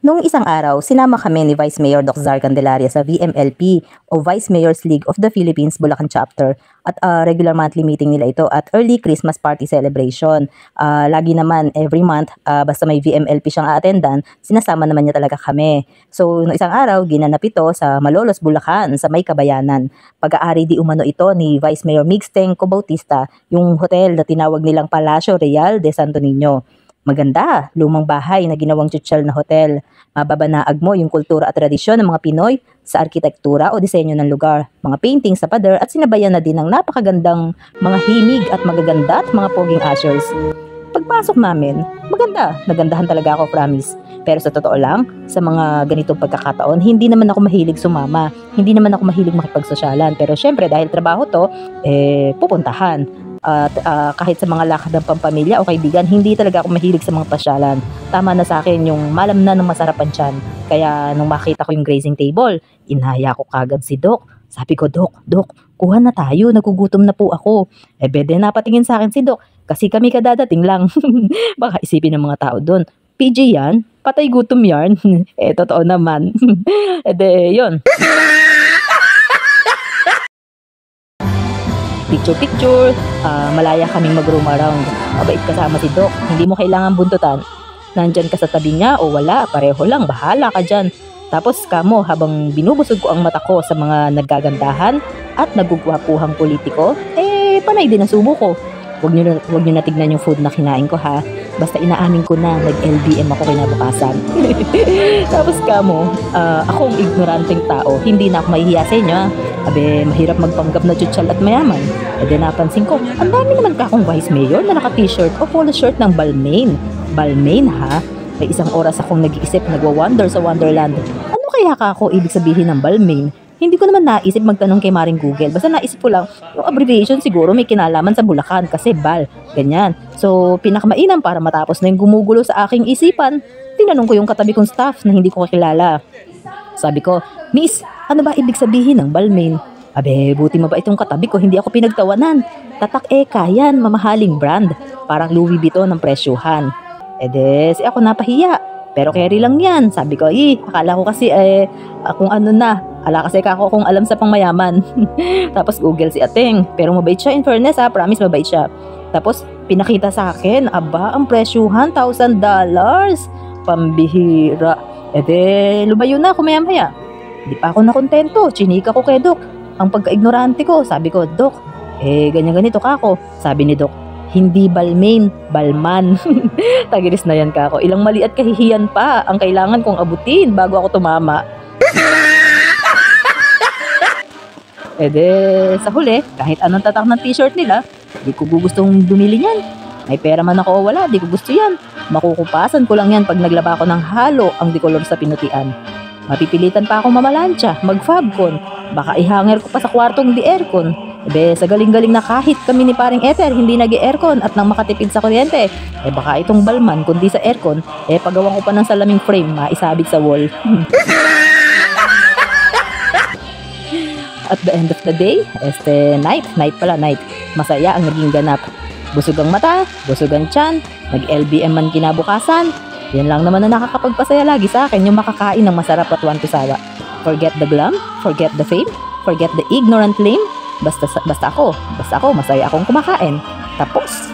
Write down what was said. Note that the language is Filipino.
Noong isang araw, sinama kami ni Vice Mayor Doc Zar Candelaria sa VMLP o Vice Mayors League of the Philippines Bulacan Chapter at regular monthly meeting nila ito at early Christmas party celebration. Lagi naman every month, basta may VMLP siyang attendan, sinasama naman niya talaga kami. So, noong isang araw, ginanap ito sa Malolos, Bulacan, sa May Kabayanan. Pag-aari di umano ito ni Vice Mayor Mixteng Bautista, yung hotel na tinawag nilang Palacio Real de Santo Niño. Maganda, lumang bahay na ginawang tsutsal na hotel. Mababanaag mo yung kultura at tradisyon ng mga Pinoy sa arkitektura o disenyo ng lugar, mga painting sa pader at sinabayan na din ng napakagandang mga himig at magaganda at mga poging ushers. Pagpasok namin, maganda, nagandahan talaga ako, promise. Pero sa totoo lang, sa mga ganitong pagkakataon, hindi naman ako mahilig sumama, hindi naman ako mahilig makipagsosyalan. Pero syempre dahil trabaho to, pupuntahan. At kahit sa mga lakad ng pampamilya o kaibigan, hindi talaga ako mahilig sa mga pasyalan. Tama na sa akin yung malam na ng masarapan tiyan. Kaya nung makita ko yung grazing table, inaya ko kagad si Doc. Sabi ko, Doc, kuha na tayo, nagugutom na po ako. Bede napatingin sa akin si Doc, kasi kami kadadating lang. Baka isipin ng mga tao doon, PJ yan, patay gutom yan. Totoo naman. Yun. Picture, malaya kaming mag-roam around. Mabait kasama si Doc, hindi mo kailangan buntutan. Nandyan ka sa tabi niya o wala, pareho lang, bahala ka dyan. Tapos kamo, habang binubusog ko ang mata ko sa mga naggagandahan at nagugwapuhang politiko, panay din ang subo ko. Huwag nyo na tignan yung food na kinain ko ha. Basta inaamin ko na, nag-LBM ako kinabukasan. Tapos kamo, akong ignoranteng tao, hindi na ako mahihiya sa inyo ha. Mahirap magpanggap na tsutsal at mayaman. Napansin ko, ang dami naman kakong vice mayor na naka-t-shirt o polo shirt ng Balmain. Balmain ha? May isang oras akong nag-iisip, nagwa-wonder sa Wonderland. Ano kaya ako ibig sabihin ng Balmain? Hindi ko naman naisip magtanong kay Maring Google. Basta naisip ko lang, yung abbreviation siguro may kinalaman sa Bulacan kasi Bal, ganyan. So, pinakamainam para matapos na yung gumugulo sa aking isipan, tinanong ko yung katabi kong staff na hindi ko kakilala. Sabi ko, Miss, ano ba ibig sabihin ng Balmain? Buti mo ba itong katabi ko, hindi ako pinagtawanan. Tatak yan, mamahaling brand. Parang Louis Vuitton ng presyuhan. Si ako napahiya. Pero carry lang yan. Sabi ko, akala ko kasi kung ano na. Ala kasi ako kung alam sa pangmayaman. Tapos Google si Ateng. Pero mabait siya, in fairness ha, promise mabait siya. Tapos pinakita sa akin, ang presyuhan, $1,000. Pambihira. Lumayo na ako maya-maya. Di pa ako nakontento, chinika ko kay Doc. Ang pagka-ignorante ko, sabi ko, Doc, ganyan-ganito ka ako. Sabi ni Doc, hindi Balmain, Balman. Tagiris na yan ka ako. Ilang mali at kahihiyan pa ang kailangan kong abutin bago ako tumama. Sa huli, kahit anong tatak ng t-shirt nila, di ko gustong bumili niyan. May pera man ako o wala, di ko gusto yan. Makukupasan ko lang yan pag naglaba ko ng halo ang dekolor sa pinutian. Mapipilitan pa akong mamalansya, mag-fabcon. Baka ihanger ko pa sa kwartong di aircon. Sa galing-galing na kahit kami ni paring Ether hindi nag-aircon at nang makatipid sa kuryente. Baka itong Balman kundi sa aircon, pagawa ko pa ng salaming frame maisabit sa wall. At the end of the day, night pala. Masaya ang naging ganap. Busog ang mata, busog ang tiyan, nag-LBM man kinabukasan. Yan lang naman na nakakapagpasaya lagi sa akin, yung makakain ng masarap at wantusawa. Forget the glam, forget the fame, forget the ignorant lame. Basta ako, masaya akong kumakain. Tapos.